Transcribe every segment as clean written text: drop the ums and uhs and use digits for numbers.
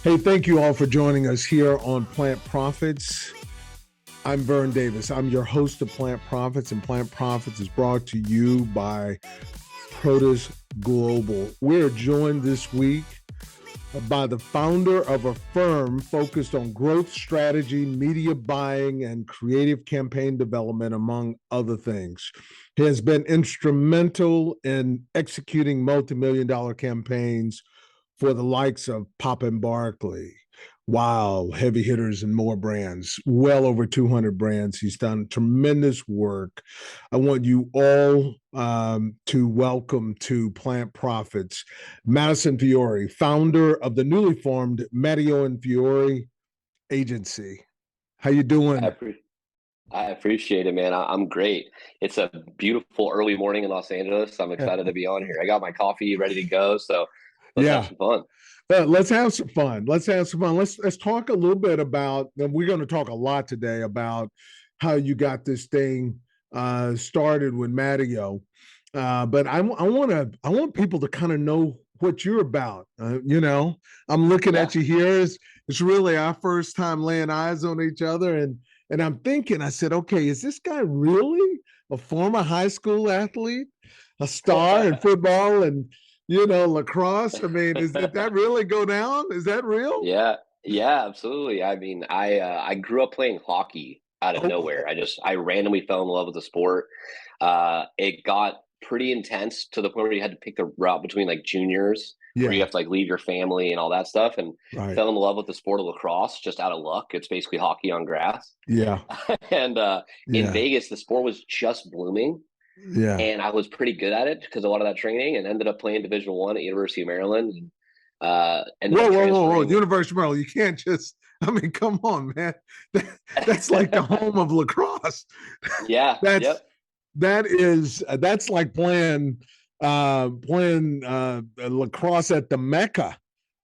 Hey, thank you all for joining us here on Plant Profits. I'm Vern Davis. I'm your host of Plant Profits, and Plant Profits is brought to you by Produce Global. We're joined this week by the founder of a firm focused on growth strategy, media buying, and creative campaign development, among other things. He has been instrumental in executing multi-million-dollar campaigns for the likes of Pop and Barkley, Wow, Heavy Hitters, and more brands, well over 200 brands. He's done tremendous work. I want you all to welcome to Plant Profits, Madison Fiore, founder of the newly formed MATTIO+FIORE Agency. How you doing? I appreciate it, man. I'm great. It's a beautiful early morning in Los Angeles. I'm excited to be on here. I got my coffee ready to go, so let's have some fun. Let's have some fun. Let's talk a little bit about, and we're going to talk a lot today about how you got this thing started with Mattio. But I want people to kind of know what you're about. I'm looking at you here. It's really our first time laying eyes on each other, and I'm thinking, I said, okay, is this guy really a former high school athlete, a star in football and lacrosse? I mean, did that really go down? Is that real? Yeah, absolutely. I mean, I grew up playing hockey out of nowhere. I randomly fell in love with the sport. It got pretty intense to the point where you had to pick the route between like juniors, where you have to like leave your family and all that stuff, and fell in love with the sport of lacrosse just out of luck. It's basically hockey on grass. Yeah. And in Vegas, the sport was just blooming. Yeah. And I was pretty good at it because of a lot of that training, and ended up playing Division I at University of Maryland. Whoa. University of Maryland. You can't just, I mean, come on, man. That's like the home of lacrosse. Yeah. That's like playing lacrosse at the Mecca,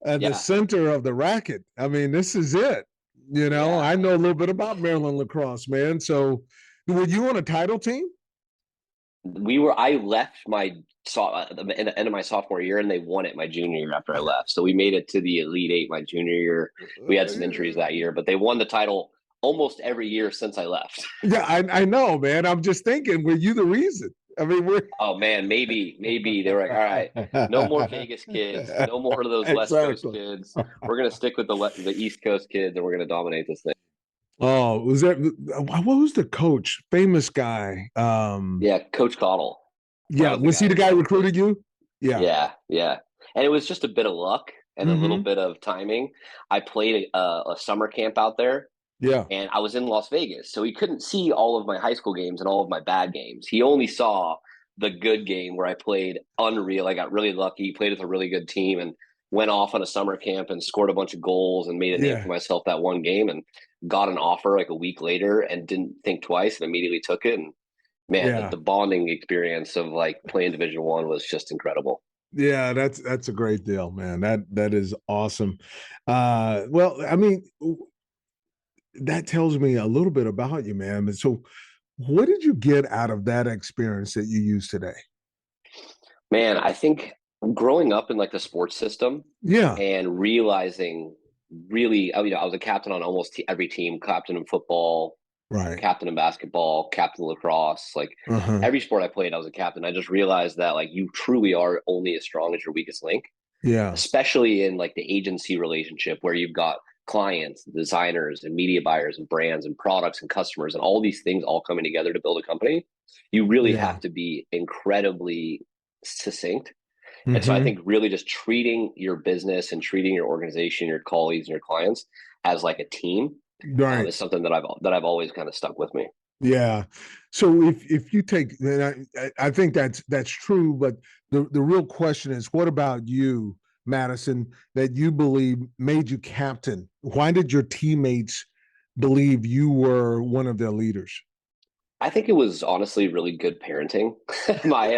at the center of the racket. I mean, this is it. I know a little bit about Maryland lacrosse, man. So were you on a title team? I left at the end of my sophomore year, and they won it my junior year after I left. So we made it to the Elite Eight my junior year. We had some injuries that year, but they won the title almost every year since I left. Yeah, I know, man. I'm just thinking, were you the reason? I mean, oh man, maybe they were like, all right, no more Vegas kids, no more of those West Coast kids. We're gonna stick with the East Coast kids, and we're gonna dominate this thing. Oh, what was the coach? Famous guy. Coach Cottle. Yeah, was he the guy who recruited you? Yeah. And it was just a bit of luck and a little bit of timing. I played a summer camp out there. Yeah. And I was in Las Vegas, so he couldn't see all of my high school games and all of my bad games. He only saw the good game where I played unreal. I got really lucky, played with a really good team, and went off on a summer camp and scored a bunch of goals and made a name for myself that one game, and got an offer like a week later and didn't think twice and immediately took it. And man, the bonding experience of like playing Division I was just incredible. Yeah, that's a great deal, man. That is awesome. Well, I mean, that tells me a little bit about you, man. And so what did you get out of that experience that you use today? Man, I think growing up in like the sports system, and realizing really, I was a captain on almost every team, captain in football, captain in basketball, captain in lacrosse, like every sport I played, I was a captain. I just realized that like you truly are only as strong as your weakest link. Yeah. Especially in like the agency relationship where you've got clients, designers, and media buyers, and brands, and products, and customers, and all these things all coming together to build a company. You really have to be incredibly succinct. And so I think really just treating your business and treating your organization, your colleagues, and your clients as like a team is something that I've always kind of stuck with me. Yeah. So if you take, and I think that's true, but the real question is, what about you, Madison, that you believe made you captain? Why did your teammates believe you were one of their leaders? I think it was honestly really good parenting. My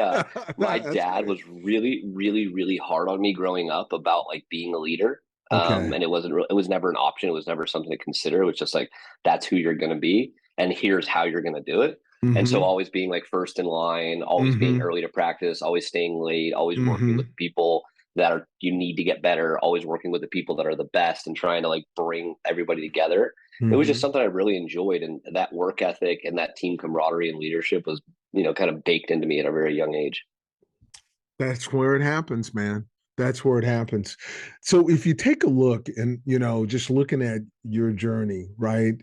dad was really, really, really hard on me growing up about like being a leader. And it was never an option. It was never something to consider. It was just like, that's who you're going to be, and here's how you're going to do it. And so always being like first in line, always being early to practice, always staying late, always working with people, that you need to get better, always working with the people that are the best and trying to like bring everybody together. It was just Mm-hmm. something I really enjoyed. And that work ethic and that team camaraderie and leadership was, kind of baked into me at a very young age. That's where it happens, man. That's where it happens. So if you take a look and, just looking at your journey, right?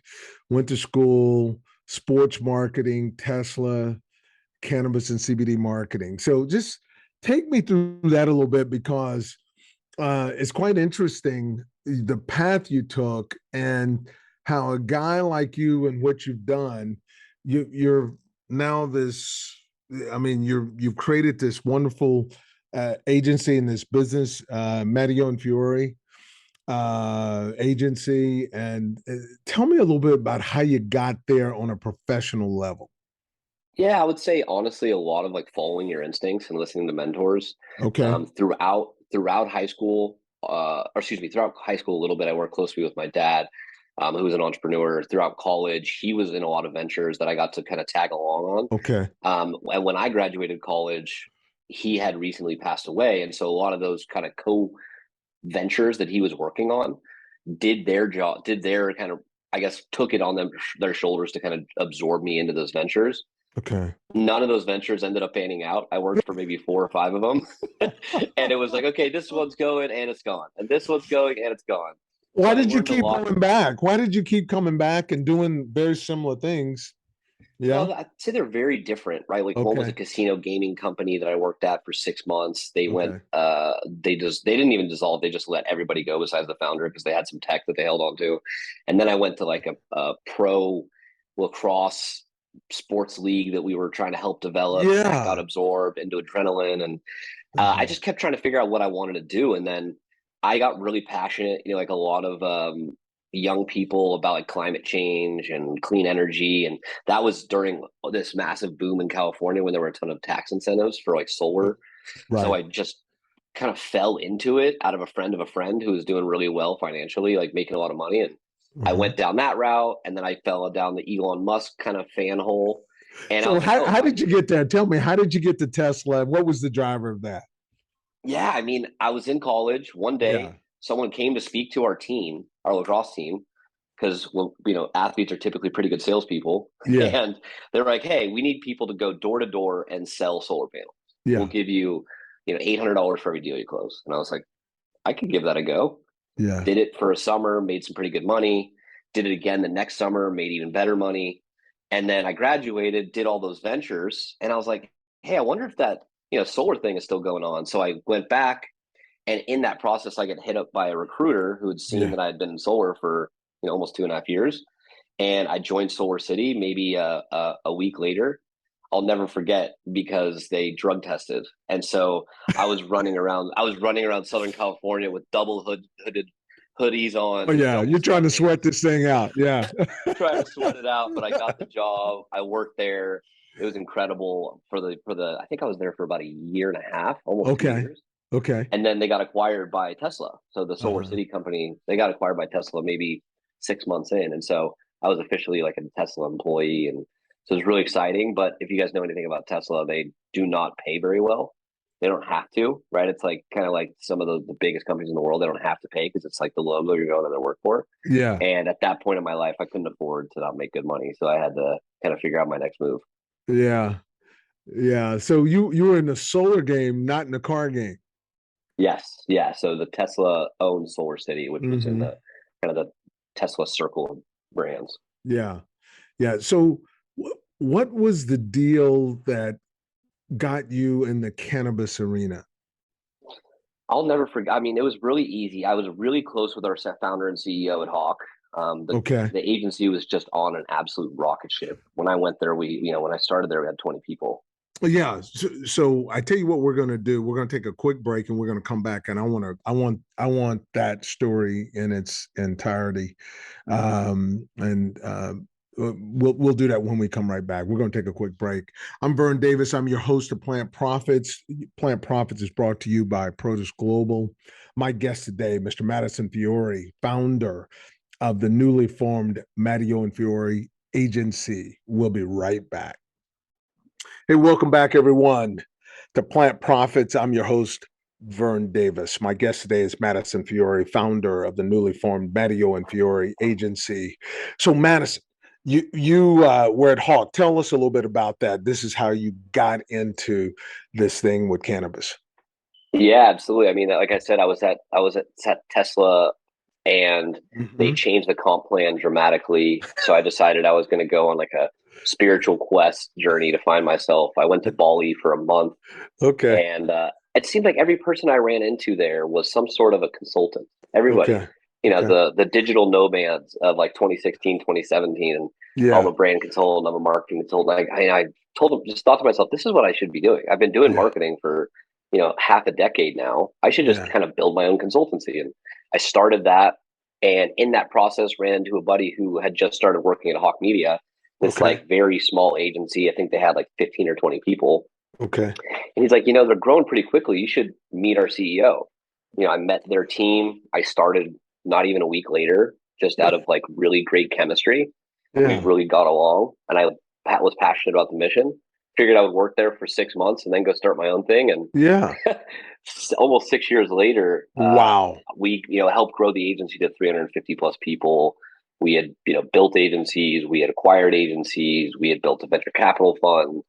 Went to school, sports marketing, Tesla, cannabis and CBD marketing. So just take me through that a little bit because it's quite interesting the path you took and how a guy like you and what you've done, you're now this. I mean, you've created this wonderful agency in this business, Madison Fiore agency, and tell me a little bit about how you got there on a professional level. Yeah, I would say honestly, a lot of like following your instincts and listening to mentors Okay. throughout high school, or excuse me, throughout high school a little bit. I worked closely with my dad, who was an entrepreneur. Throughout college, he was in a lot of ventures that I got to kind of tag along Okay. on. And when I graduated college, he had recently passed away, and so a lot of those kind of co ventures that he was working on did their kind of, I guess, took it on their shoulders to kind of absorb me into those ventures. Okay. None of those ventures ended up panning out. I worked for maybe 4 or 5 of them. And it was like, okay, this one's going and it's gone. And this one's going and it's gone. So Why I did you learned a keep lot. coming back? Why did you keep coming back and doing very similar things? Yeah. Well, I'd say they're very different, right? Like one was a Okay. casino gaming company that I worked at for 6 months. Okay. They didn't even dissolve. They just let everybody go besides the founder because they had some tech that they held on to. And then I went to like a pro lacrosse sports league that we were trying to help develop. That got Yeah. absorbed into adrenaline. And I Uh-huh. just kept trying to figure out what I wanted to do. And then I got really passionate, like a lot of young people about like climate change and clean energy. And that was during this massive boom in California when there were a ton of tax incentives for like solar. So Right. I just kind of fell into it out of a friend who was doing really well financially, like making a lot of money. And I Uh-huh. went down that route. And then I fell down the Elon Musk kind of fan hole. And I So was like, oh, how if I did you could, get there? Tell me, how did you get to Tesla? What was the driver of that? yeah, I mean, I was in college one Yeah. day. Someone came to speak to our team, our lacrosse team, because well, athletes are typically pretty good salespeople, Yeah. and they're like, "Hey, we need people to go door to door and sell solar panels. We'll Yeah. give you, $800 for every deal you close." And I was like, "I could give that a go." Yeah. Did it for a summer, made some pretty good money. Did it again the next summer, made even better money. And then I graduated, did all those ventures, and I was like, "Hey, I wonder if that solar thing is still going on." So I went back, and in that process, I get hit up by a recruiter who had seen Yeah. that I had been in solar for almost 2.5 years, and I joined Solar City maybe a week later. I'll never forget because they drug tested, and so I was running around. I was running around Southern California with hooded hoodies Oh on, yeah. double You're trying studded to sweat pants, this thing out. Yeah. trying to sweat it out. But I got the job. I worked there. It was incredible for the. I think I was there for about a year and a half, almost two Okay. years Okay. and then they got acquired by Tesla. So the Solar Uh-huh. City company, they got acquired by Tesla maybe 6 months in. And so I was officially like a Tesla employee. And so it was really exciting. But if you guys know anything about Tesla, they do not pay very well. They don't have to, right? It's like kind of like some of the biggest companies in the world, they don't have to pay because it's like the logo you're going to work for. Yeah. And at that point in my life, I couldn't afford to not make good money. So I had to kind of figure out my next move. Yeah. Yeah. So you were in the solar game, not in the car game. Yes, yeah. So the Tesla owned Solar City, which was in Hmm. the kind of the Tesla circle of brands. Yeah. Yeah. So what was the deal that got you in the cannabis arena? I'll never forget. I mean, it was really easy. I was really close with our founder and CEO at Hawk. The Okay. the agency was just on an absolute rocket ship. When I went there, when I started there, we had 20 people. Well, yeah. So I tell you what we're going to do. We're going to take a quick break and we're going to come back and I want that story in its entirety. And we'll do that when we come right back. We're going to take a quick break. I'm Vern Davis. I'm your host of Plant Profits. Plant Profits is brought to you by Produce Global. My guest today, Mr. Madison Fiore, founder of the newly formed Mattio+ Fiore agency. We'll be right back. Hey, welcome back, everyone, to Plant Profits. I'm your host, Vern Davis. My guest today is Madison Fiore, founder of the newly formed MATTIO+FIORE agency. So, Madison, you were at Hawk. Tell us a little bit about that. This is how you got into this thing with cannabis. Yeah, absolutely. I mean, like I said, I was at Tesla, and they Hmm. changed the comp plan dramatically. So I decided I was going to go on like a spiritual quest journey to find myself. I went to Bali for a month, Okay. and it seemed like every person I ran into there was some sort of a consultant. Everybody, Okay. Okay. the digital nomads of like 2016, 2017, and I'm Yeah. a brand consultant, I'm a marketing consultant. Like I told them, just thought to myself, this is what I should be doing. I've been doing Yeah. marketing for half a decade now. I should just Yeah. kind of build my own consultancy, and I started that. And in that process, ran into a buddy who had just started working at Hawk Media, this Okay. like very small agency. I think they had like 15 or 20 people, Okay. and he's like, they're growing pretty quickly. You should meet our CEO. I met their team. I started not even a week later, just out of like really great chemistry. We Yeah. really got along, and I was passionate about the mission. Figured I would work there for 6 months and then go start my own thing. And Yeah. almost 6 years later, Wow. we helped grow the agency to 350 plus people. We had built agencies, we had acquired agencies, we had built a venture capital fund.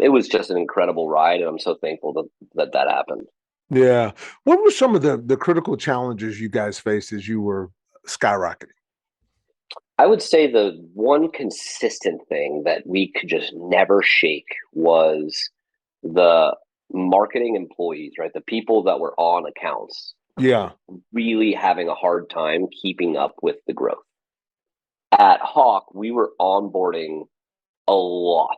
It was just an incredible ride, and I'm so thankful that happened. Yeah. What were some of the critical challenges you guys faced as you were skyrocketing? I would say the one consistent thing that we could just never shake was the marketing employees, right? The people that were on accounts Yeah. really having a hard time keeping up with the growth. At Hawk, we were onboarding a lot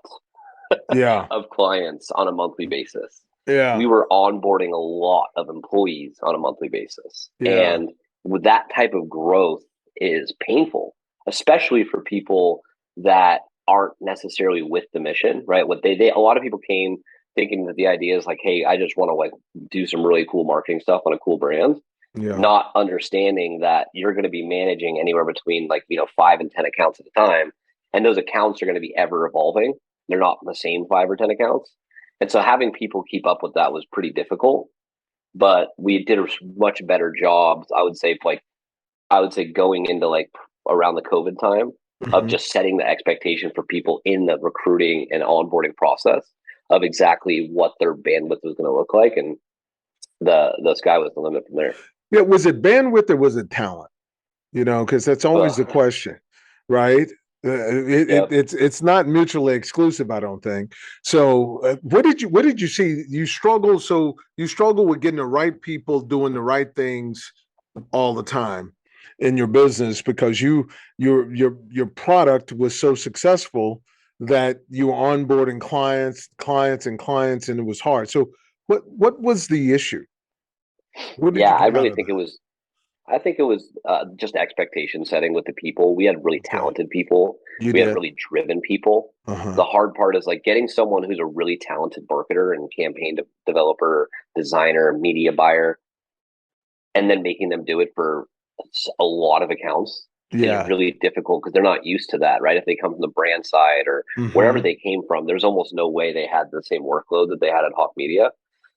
Yeah. of clients on a monthly basis. We Yeah. were onboarding a lot of employees on a monthly basis. Yeah. And with that type of growth is painful, especially for people that aren't necessarily with the mission, right? What they a lot of people came thinking that the idea is like, hey, I just want to like do some really cool marketing stuff on a cool brand, Yeah. not understanding that you're going to be managing anywhere between like 5 and 10 accounts at a time, and those accounts are going to be ever evolving. They're not the same 5 or 10 accounts, and so having people keep up with that was pretty difficult. But we did a much better job, I would say going into like around the COVID time, of Hmm. just setting the expectation for people in the recruiting and onboarding process of exactly what their bandwidth was going to look like, and the sky was the limit from there. Yeah. Was it bandwidth or was it talent? Because that's always the Ugh. question, right? Yep. It's not mutually exclusive, I don't think. So, what did you see? You struggle with getting the right people doing the right things all the time in your business because your product was so successful that you were onboarding clients, and it was hard. So, what was the issue? What did Yeah, you I get out really of think it? it was. I think it was just expectation setting with the people. We had really Okay, talented people. you We had did. really driven people. Uh huh. The hard part is like getting someone who's a really talented marketer and developer, designer, media buyer, and then making them do it for a lot of accounts is Yeah. really difficult because they're not used to that, right? If they come from the brand side or wherever Hmm. they came from, there's almost no way they had the same workload that they had at Hawk Media.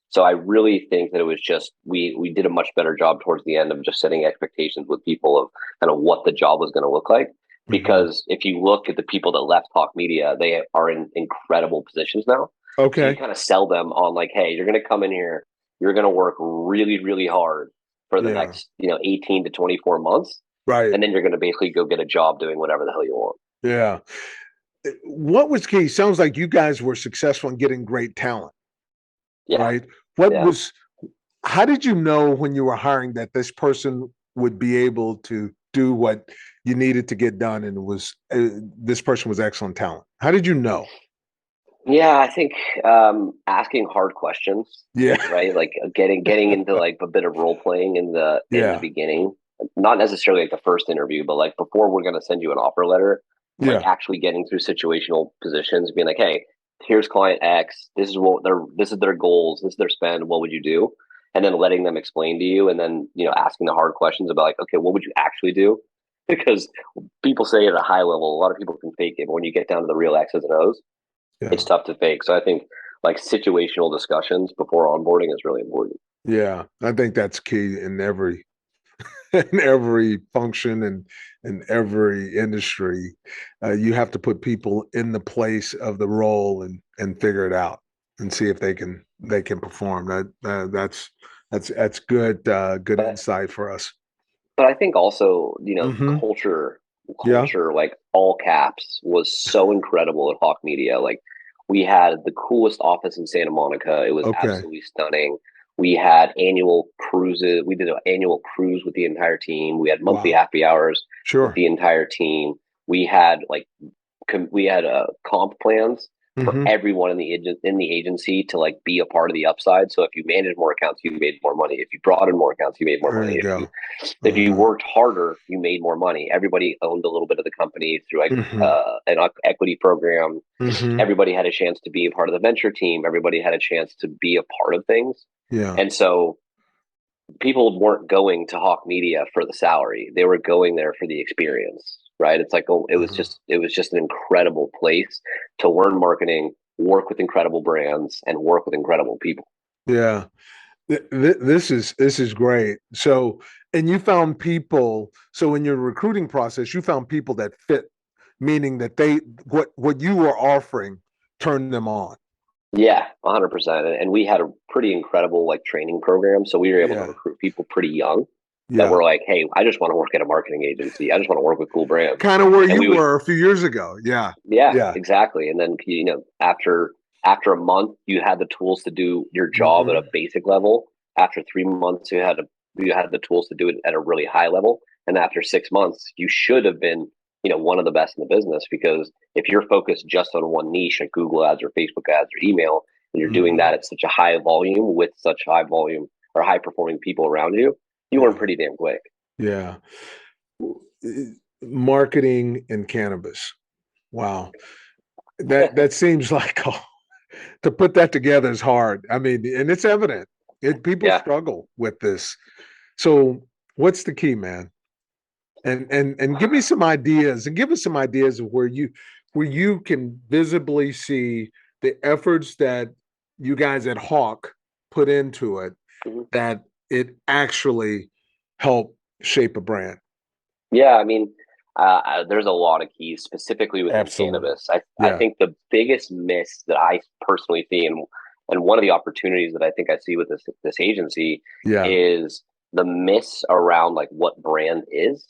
So I really think that it was just we did a much better job towards the end of just setting expectations with people of kind of what the job was going to look like. Hmm. Because if you look at the people that left Hawk Media, they are in incredible positions now. So you Okay. kind of sell them on like, hey, you're going to come in here, you're going to work really, really hard for the Yeah. next 18 to 24 months, Right. and then you're going to basically go get a job doing whatever the hell you want. Yeah. What was key? Sounds like you guys were successful in getting great talent, Yeah, right? What yeah. was How did you know when you were hiring that this person would be able to do what you needed to get done, and it was this person was excellent talent? How did you know? Yeah, I think asking hard questions, Yeah. right? Like getting into like a bit of role playing in the Yeah. beginning, not necessarily like the first interview, but like before we're going to send you an offer letter, like Yeah. actually getting through situational positions, being like, hey, here's client X, this is their goals, this is their spend, what would you do? And then letting them explain to you, and then asking the hard questions about like, okay, what would you actually do? Because people say at a high level, a lot of people can fake it, but when you get down to the real X's and O's, Yeah. it's tough to fake. So I think like situational discussions before onboarding is really important. Yeah, I think that's key in every in every function and in every industry. You have to put people in the place of the role and figure it out and see if they can perform. That's good But insight for us. but I think also, Hmm. Yeah. culture, like all caps, was so incredible at Hawk Media. Like we had the coolest office in Santa Monica. It was Okay. absolutely stunning. We had annual cruises. We did an annual cruise with the entire team. We had monthly Wow. happy hours with Sure. the entire team. We had we had comp plans for Hmm. everyone in the agency to like be a part of the upside. So if you managed more accounts, you made more money. If you brought in more accounts, you made more There money. you go. If you Uh-huh. worked harder, you made more money. Everybody owned a little bit of the company through like Hmm. an equity program. Hmm. Everybody had a chance to be a part of the venture team. Everybody had a chance to be a part of things. Yeah. And so people weren't going to Hawk Media for the salary. They were going there for the experience, right? It's like Uh-huh. it was just an incredible place to learn marketing, work with incredible brands, and work with incredible people. Yeah. This is great. So, and you found people. So, in your recruiting process, you found people that fit, meaning that what you were offering turned them on. Yeah, 100%. And we had a pretty incredible like training program, so we were able to Yeah, recruit people pretty young that yeah. were like, "Hey, I just want to work at a marketing agency. I just want to work with cool brands." Kind of where And you we would were a few years ago. Yeah, Yeah, yeah. exactly. And then after a month, you had the tools to do your job at a Hmm. basic level. After 3 months, you had the tools to do it at a really high level. And after 6 months, you should have been one of the best in the business, because if you're focused just on one niche, like Google ads or Facebook ads or email, and you're doing Hmm. that at such a high volume with such high volume or high performing people around you, you learn Yeah, pretty damn quick. yeah. Marketing and cannabis. Wow, that seems like to put that together is hard. I mean, and it's evident. People Yeah. struggle with this. So, what's the key, man? And give me some ideas, and give us some ideas of where you can visibly see the efforts that you guys at Hawk put into it, Mhm. that it actually helped shape a brand. Yeah, I mean, there's a lot of keys specifically within Absolutely. cannabis. I Yeah. think the biggest miss that I personally see, and one of the opportunities that I think I see with this agency, Yeah. is the miss around like what brand is.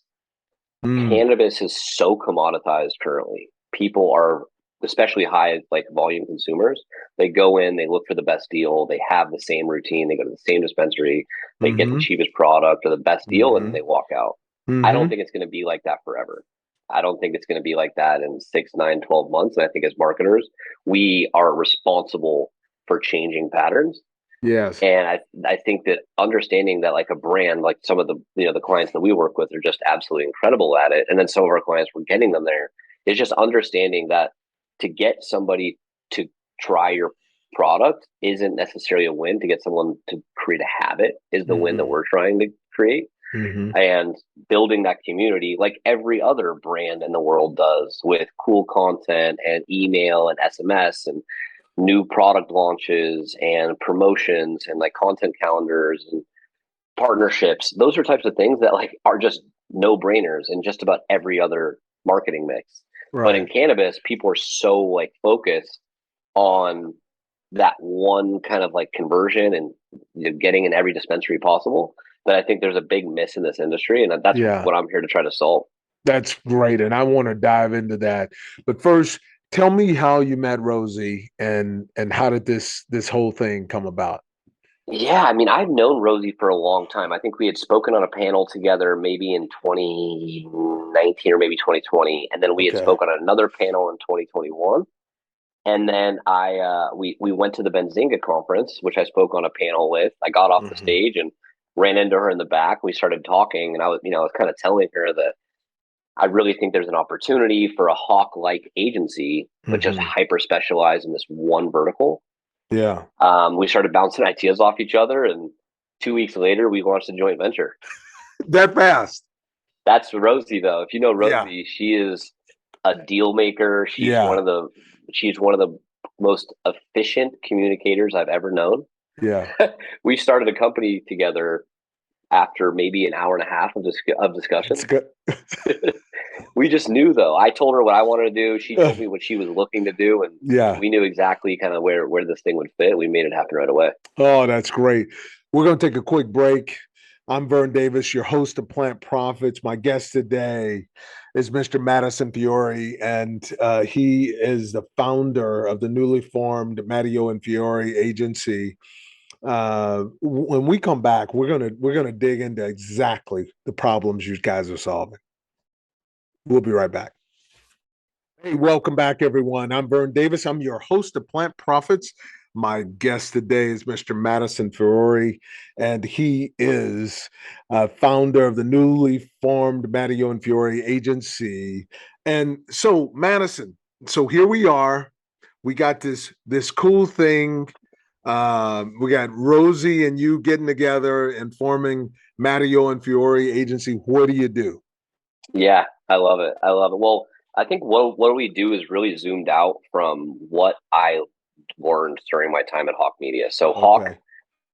Mm. Cannabis is so commoditized currently. People are, especially high like volume consumers, they go in, they look for the best deal, they have the same routine, they go to the same dispensary, they get the Mm-hmm. cheapest product or the best deal, and Mm-hmm. they walk out. I don't Mm-hmm. think it's going to be like that forever. I don't think it's going to be like that in 6, 9, 12 months. And I think as marketers, we are responsible for changing patterns. Yes. And I think that understanding that like a brand, like some of the clients that we work with are just absolutely incredible at it. And then some of our clients, we're getting them there. Is just understanding that to get somebody to try your product isn't necessarily a win. To get someone to create a habit is the win that Mm-hmm. we're trying to create. Mm-hmm. And building that community like every other brand in the world does, with cool content and email and SMS and new product launches and promotions and like content calendars and partnerships. Those are types of things that like are just no brainers in just about every other marketing mix. But in Right. cannabis, people are so like focused on that one kind of like conversion and getting in every dispensary possible, that I think there's a big miss in this industry, and that's Yeah. what I'm here to try to solve. That's great, and I want to dive into that. But first, tell me how you met Rosie, and how did this whole thing come about? Yeah, I mean, I've known Rosie for a long time. I think we had spoken on a panel together maybe in 2019 or maybe 2020, and then we had Okay. spoken on another panel in 2021. And then we went to the Benzinga conference, which I spoke on a panel with. I got off the Hmm. stage and ran into her in the back. We started talking, and I was kind of telling her that I really think there's an opportunity for a Hawk-like agency, but just Hmm. hyper specialized in this one vertical. Yeah. We started bouncing ideas off each other, and 2 weeks later, we launched a joint venture. That fast. That's Rosie, though. If you know Yeah. Rosie, she is a deal maker. Yeah. She's one of the most efficient communicators I've ever known. Yeah. We started a company together after maybe an hour and a half of discussion. It's good. We just knew, though. I told her what I wanted to do. She told me what she was looking to do, and Yeah. we knew exactly kind of where this thing would fit. We made it happen right away. Oh, that's great. We're going to take a quick break. I'm Vern Davis, your host of Plant Profits. My guest today is Mr. Madison Fiore, and he is the founder of the newly formed Mattio & Fiore agency. When we come back, we're gonna dig into exactly the problems you guys are solving. We'll be right back. Hey, welcome back, everyone. I'm Vern Davis. I'm your host of Plant Profits. My guest today is Mr. Madison Fiore, and he is founder of the newly formed Mattio & Fiore agency. And so, Madison, so here we are. We got this cool thing. We got Rosie and you getting together and forming Mattio & Fiore agency. What do you do? Yeah, I love it. I love it. Well, I think what we do is really zoomed out from what I learned during my time at Hawk Media. So Hawk,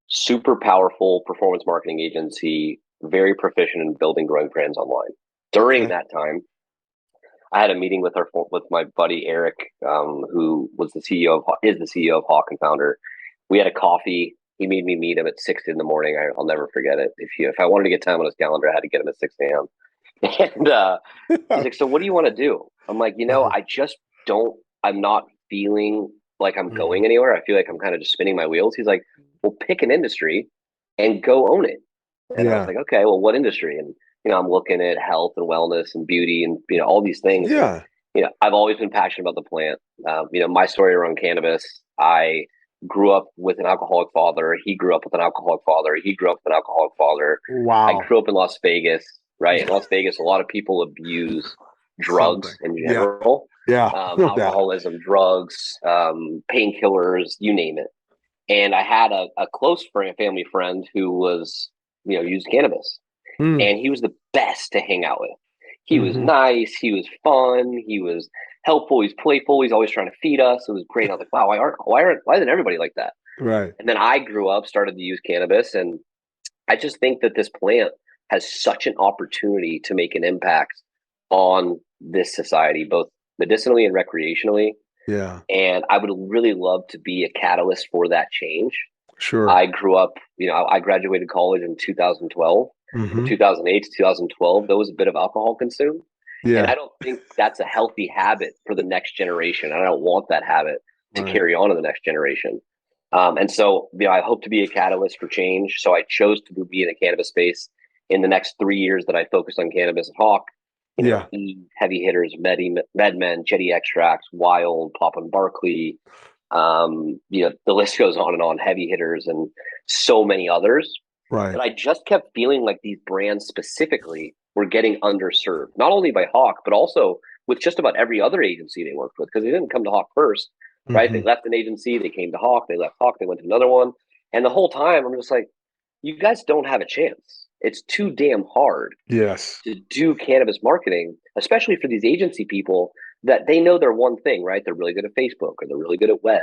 super powerful performance marketing agency, very proficient in building growing brands online. During that time, I had a meeting with my buddy Eric, who was the CEO of Hawk and founder. We had a coffee. He made me meet him at 6 in the morning. I'll never forget it. If I wanted to get time on his calendar, I had to get him at 6 a.m. And he's like, "So what do you want to do?" I'm like, I just I'm not feeling like I'm going anywhere. I feel like I'm kind of just spinning my wheels. He's like, "Well, pick an industry and go own it." And I was like, "Okay, well, what industry?" And I'm looking at health and wellness and beauty and all these things. Yeah. And, I've always been passionate about the plant. My story around cannabis. I grew up with an alcoholic father. He grew up with an alcoholic father. He grew up with an alcoholic father. Wow. I grew up in Las Vegas. Right. In Las Vegas, a lot of people abuse drugs in general. Yeah. Alcoholism, drugs, painkillers, you name it. And I had a close family friend who was, used cannabis. And he was the best to hang out with. He was nice. He was fun. He was helpful. He's playful. He's always trying to feed us. It was great. I was like, wow, why isn't everybody like that? Right. And then I grew up, started to use cannabis. And I just think that this plant has such an opportunity to make an impact on this society, both medicinally and recreationally. Yeah. And I would really love to be a catalyst for that change. Sure. I grew up, I graduated college in 2012. From 2008 to 2012, there was a bit of alcohol consumed. Yeah. And I don't think that's a healthy habit for the next generation. I don't want that habit to carry on in the next generation. And so, I hope to be a catalyst for change. So I chose to be in the cannabis space in the next 3 years that I focused on cannabis at Hawk. Heavy hitters, MedMen, Jetty Extracts, Wild, Pop and Barkley. The list goes on and on. Heavy hitters and so many others. Right. But I just kept feeling like these brands specifically were getting underserved, not only by Hawk, but also with just about every other agency they worked with, because they didn't come to Hawk first. Right. They left an agency, they came to Hawk, they left Hawk, they went to another one. And the whole time I'm just like, you guys don't have a chance. It's too damn hard to do cannabis marketing, especially for these agency people that they know they're one thing, right? They're really good at Facebook or they're really good at web.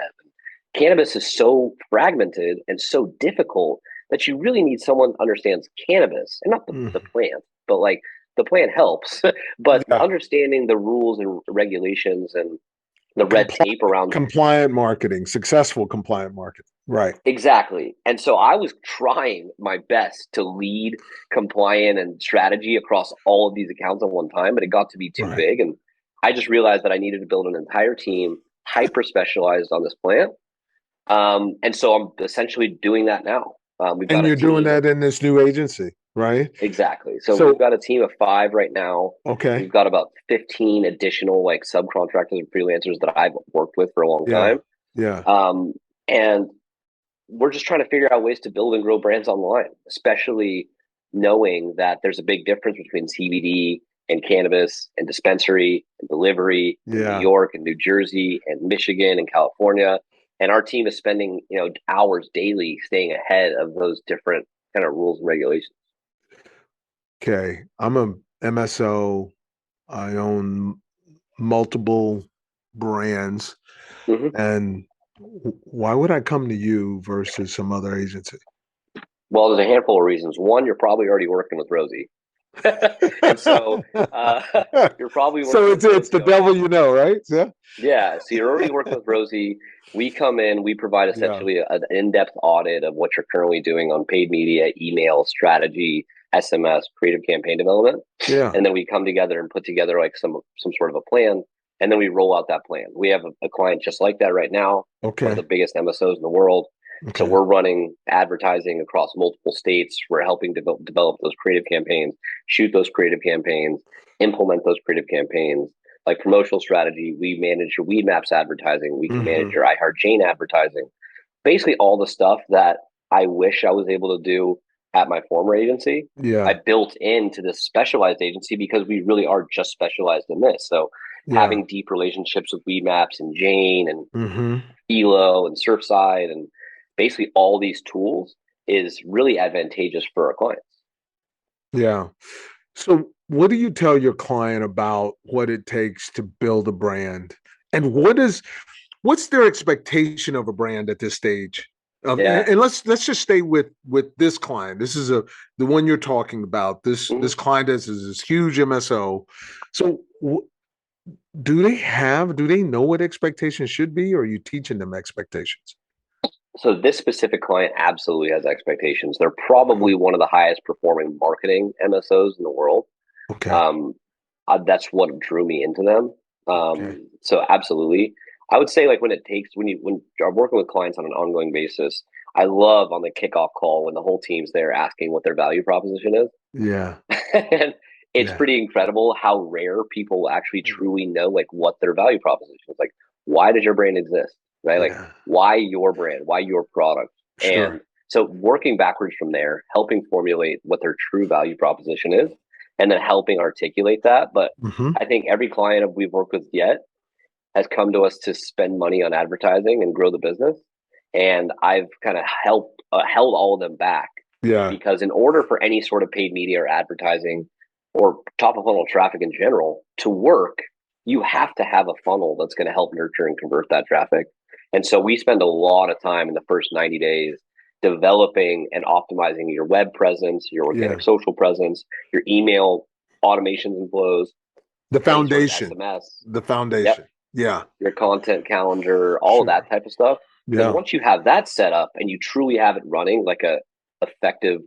Cannabis is so fragmented and so difficult that you really need someone who understands cannabis and not the plant, but like the plant helps, but understanding the rules and regulations and the red tape around compliant marketing, successful compliant marketing. Right. Exactly. And so I was trying my best to lead compliant and strategy across all of these accounts at one time, but it got to be too big. And I just realized that I needed to build an entire team hyper specialized on this plant. And so I'm essentially doing that now. And you're doing that in this new agency, right? Exactly. So we've got a team of 5 right now. Okay. We've got about 15 additional like subcontractors and freelancers that I've worked with for a long time. Yeah. And we're just trying to figure out ways to build and grow brands online, especially knowing that there's a big difference between CBD and cannabis and dispensary and delivery in New York and New Jersey and Michigan and California. And our team is spending, hours daily staying ahead of those different kind of rules and regulations. Okay. I'm a MSO. I own multiple brands. And Why would I come to you versus some other agency? Well, there's a handful of reasons. One, you're probably already working with Rosie. And so uh, you're probably So working with it's Rosie the already. devil you know, right? Yeah. Yeah, so you're already working with Rosie. We come in, we provide Yeah. essentially an in-depth audit of what you're currently doing on paid media, email, strategy, SMS, creative campaign development. Yeah. And then we come together and put together like some sort of a plan, and then we roll out that plan. We have a client just like that right now, one of Okay. the biggest MSOs in the world. So Okay. we're running advertising across multiple states. We're helping develop those creative campaigns, shoot those creative campaigns, implement those creative campaigns. Like promotional strategy, we manage your Weed Maps advertising. We can manage Hmm. your iHeart Jane advertising. Basically, all the stuff that I wish I was able to do at my former agency, I Yeah. built into this specialized agency because we really are just specialized in this. So Yeah. having deep relationships with Weed Maps and Jane and Hmm. Elo and Surfside and basically all these tools is really advantageous for our clients. Yeah. So what do you tell your client about what it takes to build a brand? And what's their expectation of a brand at this stage? Yeah. And let's just stay with this client. This is the one you're talking about. Mhm. This client is this huge MSO. So do they know what expectations should be, or are you teaching them expectations? So this specific client absolutely has expectations. They're probably one of the highest performing marketing MSOs in the world. Okay. Um, that's what drew me into them. Okay. So absolutely, I would say like when I'm working with clients on an ongoing basis, I love on the kickoff call when the whole team's there asking what their value proposition is. Yeah. And it's Yeah. pretty incredible how rare people actually truly know like what their value proposition is. Like, why does your brand exist? Right? Like, Yeah. why your brand? Why your product? And Sure. so working backwards from there, helping formulate what their true value proposition is, and then helping articulate that. But Hmm. I think every client we've worked with yet has come to us to spend money on advertising and grow the business. And I've kind of helped held all of them back Yeah. because in order for any sort of paid media or advertising or top of funnel traffic in general to work, you have to have a funnel that's going to help nurture and convert that traffic. And so we spend a lot of time in the first 90 days developing and optimizing your web presence, your Yeah. organic social presence, your email automations and flows, The any sort of foundation. SMS. The Yep, foundation. Yeah. your content calendar, all of Sure. that type of stuff. Because Yeah. once you have that set up and you truly have it running like a effective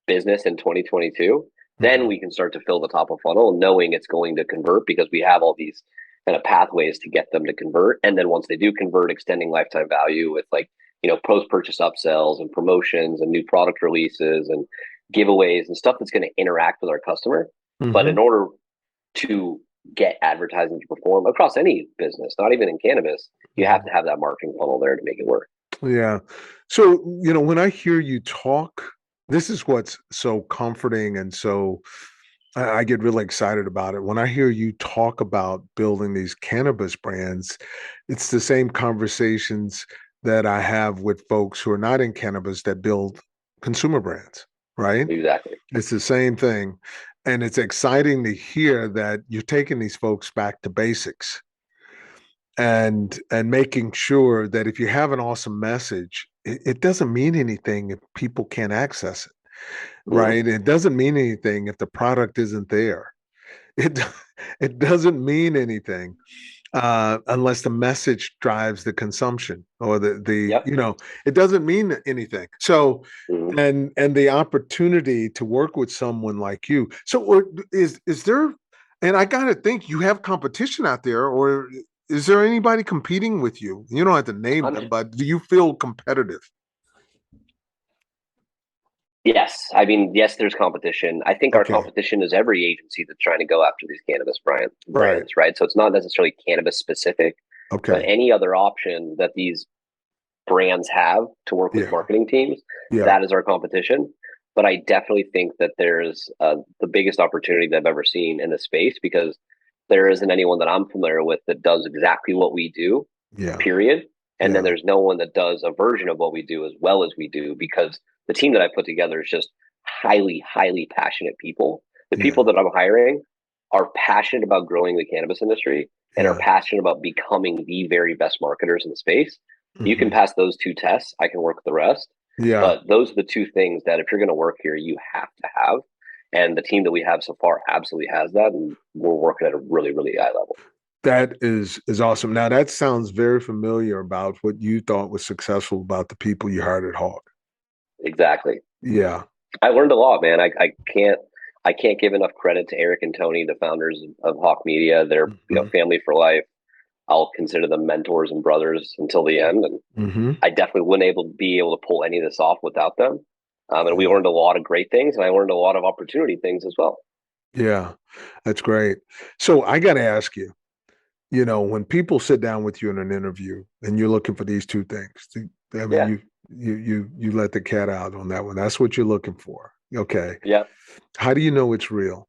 business in 2022, then Mhm. we can start to fill the top of funnel knowing it's going to convert because we have all these kind of pathways to get them to convert. And then once they do convert, extending lifetime value with like, post purchase upsells and promotions and new product releases and giveaways and stuff that's going to interact with our customer. But in Mhm. order to get advertising to perform across any business, not even in cannabis, you have Mhm. to have that marketing funnel there to make it work. Yeah. So, when I hear you talk, this is what's so comforting and so I get really excited about it. When I hear you talk about building these cannabis brands, it's the same conversations that I have with folks who are not in cannabis that build consumer brands, right? Exactly. It's the same thing. And it's exciting to hear that you're taking these folks back to basics and making sure that if you have an awesome message, it doesn't mean anything if people can't access it, Mm-hmm. right? It doesn't mean anything if the product isn't there. It it doesn't mean anything unless the message drives the consumption or Yep. it doesn't mean anything. So Mm-hmm. and the opportunity to work with someone like you. So is there, and I gotta think you have competition out there, or is there anybody competing with you? You don't have to name them, but do you feel competitive? Yes. I mean, yes, there's competition. I think our Okay. competition is every agency that's trying to go after these cannabis Right. brands, right? So it's not necessarily cannabis specific, but Okay. any other option that these brands have to work with Yeah. marketing teams, Yeah. that is our competition. But I definitely think that there's the biggest opportunity that I've ever seen in the space because there isn't anyone that I'm familiar with that does exactly what we do, Yeah. period. And then Yeah. there's no one that does a version of what we do as well as we do because the team that I put together is just highly, highly passionate people. The Yeah. people that I'm hiring are passionate about growing the cannabis industry and are Yeah. passionate about becoming the very best marketers in the space. You can pass those two tests. I can work the rest. Yeah. But those are the two things that if you're going to work here, you have to have. And the team that we have so far absolutely has that. And we're working at a really, really high level. That is awesome. Now that sounds very familiar about what you thought was successful about the people you hired at Hawk. Exactly. Yeah. I learned a lot, man. I can't give enough credit to Eric and Tony, the founders of Hawk Media. They're family for life. I'll consider them mentors and brothers until the end. And I definitely wouldn't be able to pull any of this off without them. And we learned a lot of great things, and I learned a lot of opportunity things as well. Yeah, that's great. So I got to ask you, when people sit down with you in an interview and you're looking for these two things, I mean, you let the cat out on that one. That's what you're looking for. Okay. Yeah. How do you know it's real?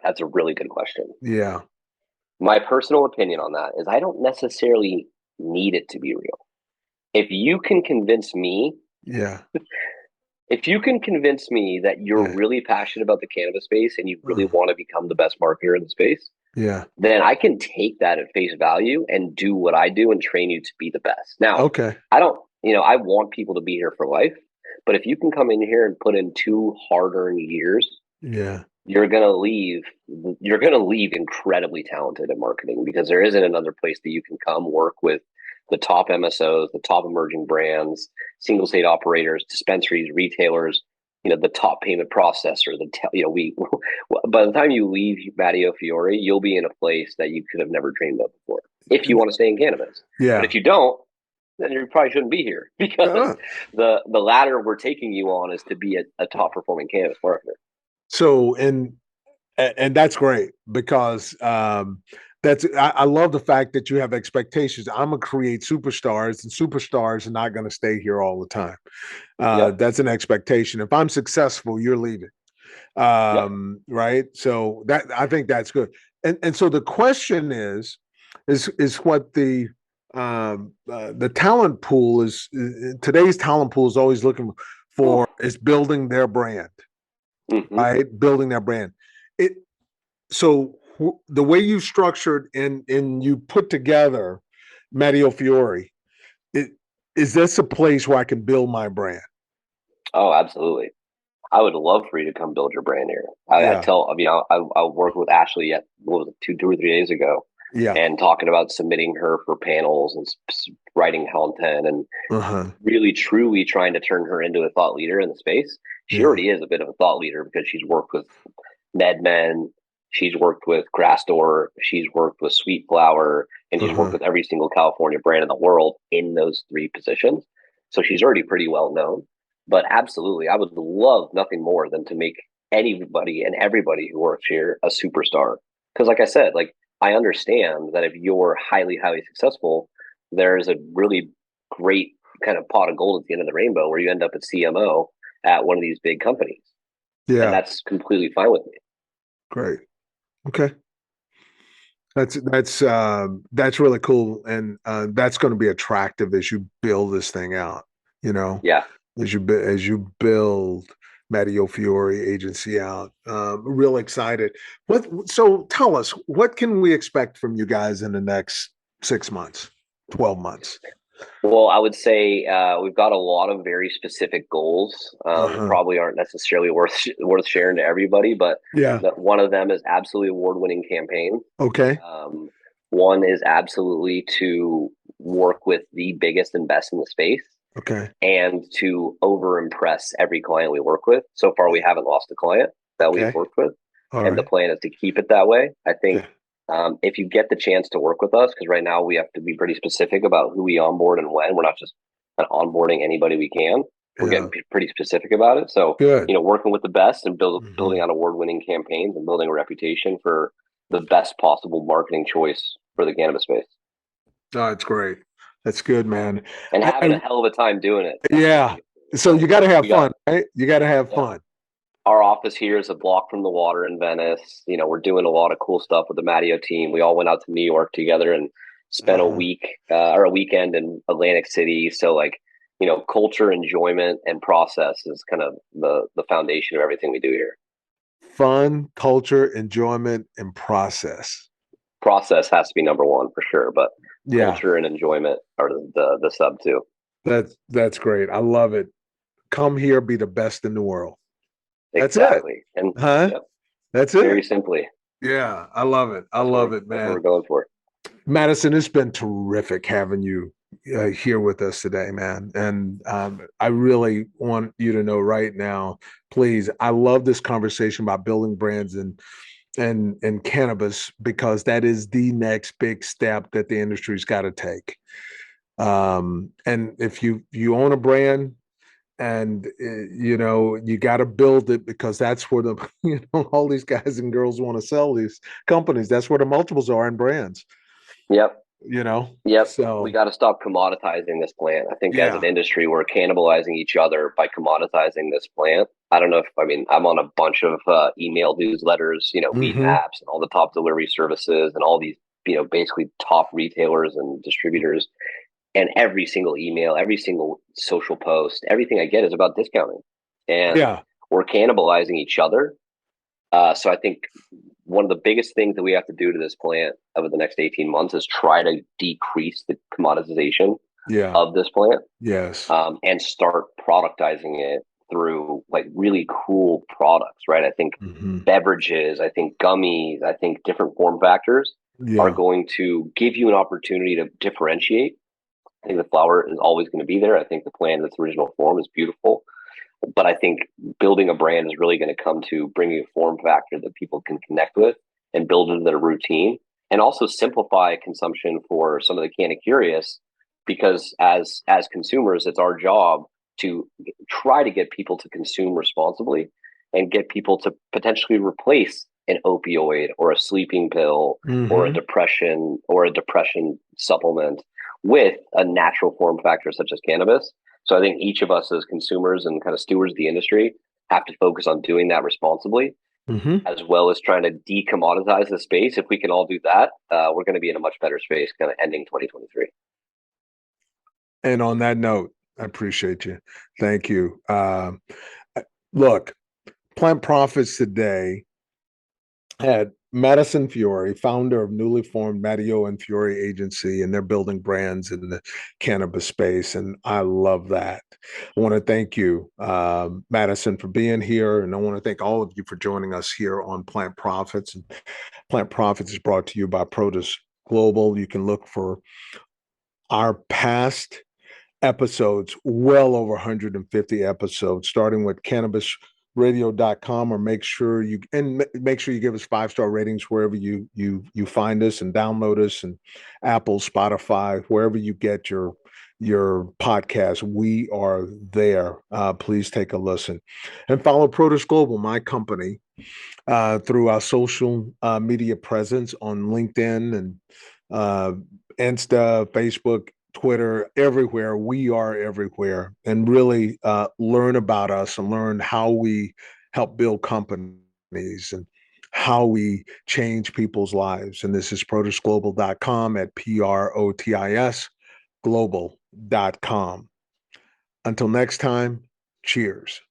That's a really good question. Yeah. My personal opinion on that is I don't necessarily need it to be real. If you can convince me, if you can convince me that you're really passionate about the cannabis space and you really want to become the best marketer in the space, then I can take that at face value and do what I do and train you to be the best. Now, I don't, I want people to be here for life, but if you can come in here and put in 2 hard-earned years, you're going to leave incredibly talented at marketing, because there isn't another place that you can come work with the top MSOs, the top emerging brands, single state operators, dispensaries, retailers, the top payment processor. By the time you leave Mattio Fiore, you'll be in a place that you could have never dreamed of before, if you want to stay in cannabis. Yeah. But if you don't, then you probably shouldn't be here, because the ladder we're taking you on is to be a top performing cannabis marketer. So, and that's great, because I love the fact that you have expectations. I'm gonna create superstars, and superstars are not going to stay here all the time. That's an expectation. If I'm successful, you're leaving. Right. So I think that's good. And so the question is what the talent pool is. Today's talent pool is always looking for is building their brand. Right, building their brand. So the way you structured and you put together Mattio Fiore, is this a place where I can build my brand? Oh, absolutely. I would love for you to come build your brand here. I worked with Ashley 2 or 3 days ago, and talking about submitting her for panels and writing content and really truly trying to turn her into a thought leader in the space. She already is a bit of a thought leader, because she's worked with MedMen, she's worked with Grassdoor, she's worked with Sweet Flower, and she's worked with every single California brand in the world in those 3 positions. So she's already pretty well known. But absolutely, I would love nothing more than to make anybody and everybody who works here a superstar. Because like I said, I understand that if you're highly, highly successful, there's a really great kind of pot of gold at the end of the rainbow where you end up at CMO at one of these big companies. And that's completely fine with me. Great. Okay. That's really cool. And that's going to be attractive as you build this thing out, as you build Mattio Fiore agency out. Real excited. So tell us, what can we expect from you guys in the next 6 months, 12 months? Well, I would say we've got a lot of very specific goals. Probably aren't necessarily worth sharing to everybody, but one of them is absolutely award-winning campaign. Okay. One is absolutely to work with the biggest and best in the space. Okay. And to over-impress every client we work with. So far, we haven't lost a client that we've worked with. The plan is to keep it that way. I think if you get the chance to work with us, because right now we have to be pretty specific about who we onboard and when. We're not just onboarding anybody we can. We're getting pretty specific about it. So, working with the best and building on award-winning campaigns and building a reputation for the best possible marketing choice for the cannabis space. Oh, it's great. That's good, man. And having a hell of a time doing it. Yeah. So you got to have fun, right? You got to have fun. Our office here is a block from the water in Venice. We're doing a lot of cool stuff with the Mattio team. We all went out to New York together and spent a week or a weekend in Atlantic City. So culture, enjoyment, and process is kind of the foundation of everything we do here. Fun, culture, enjoyment, and process. Process has to be number one for sure, but Yeah, culture and enjoyment are the sub two. that's great. I love it. Come here, be the best in the world. That's it. Exactly. And Huh? yep, That's very it. simply, Yeah, I love it. I love it, that's what man. we're going for. Madison, it's been terrific having you here with us today, man. And I really want you to know right now, please, I love this conversation about building brands and cannabis, because that is the next big step that the industry's got to take. And if you own a brand, and you know, you got to build it, because that's where the all these guys and girls want to sell these companies. That's where the multiples are in brands, Yep. you know. Yep. We So got to stop commoditizing this plant. I think as an yeah. industry, we're cannibalizing each other by commoditizing this plant. I don't know if, I mean, I'm on a bunch of email newsletters, Weed Mm-hmm. Maps and all the top delivery services and all these, basically top retailers and distributors. And every single email, every single social post, everything I get is about discounting. And Yeah. we're cannibalizing each other. So I think one of the biggest things that we have to do to this plant over the next 18 months is try to decrease the commoditization Yeah. of this plant, Yes. and start productizing it through like really cool products, right? I think Mm-hmm. beverages, I think gummies, I think different form factors are Yeah. going to give you an opportunity to differentiate. I think the flower is always going to be there. I think the plant in its original form is beautiful. But I think building a brand is really going to come to bringing a form factor that people can connect with and build into their routine, and also simplify consumption for some of the canna curious, because as consumers, it's our job to try to get people to consume responsibly and get people to potentially replace an opioid or a sleeping pill or a Mm-hmm. depression supplement with a natural form factor such as cannabis. So I think each of us as consumers and kind of stewards of the industry have to focus on doing that responsibly, Mm-hmm. as well as trying to decommoditize the space. If we can all do that, we're going to be in a much better space kind of ending 2023. And on that note, I appreciate you. Thank you. Look, Plant Profits today had Madison Fiore, founder of newly formed Mattio and Fiore agency, and they're building brands in the cannabis space. And I love that. I want to thank you, Madison, for being here. And I want to thank all of you for joining us here on Plant Profits. And Plant Profits is brought to you by Produce Global. You can look for our past episodes, well over 150 episodes, starting with cannabisradio.com, or make sure you give us 5-star ratings wherever you find us, and download us, and Apple, Spotify, wherever you get your podcast. We are there. Please take a listen, and follow Produce Global, my company, through our social media presence on LinkedIn and uh, Insta, Facebook, Twitter, everywhere. We are everywhere, and really learn about us and learn how we help build companies and how we change people's lives. And this is produceglobal.com at PROTIS global.com. Until next time, cheers.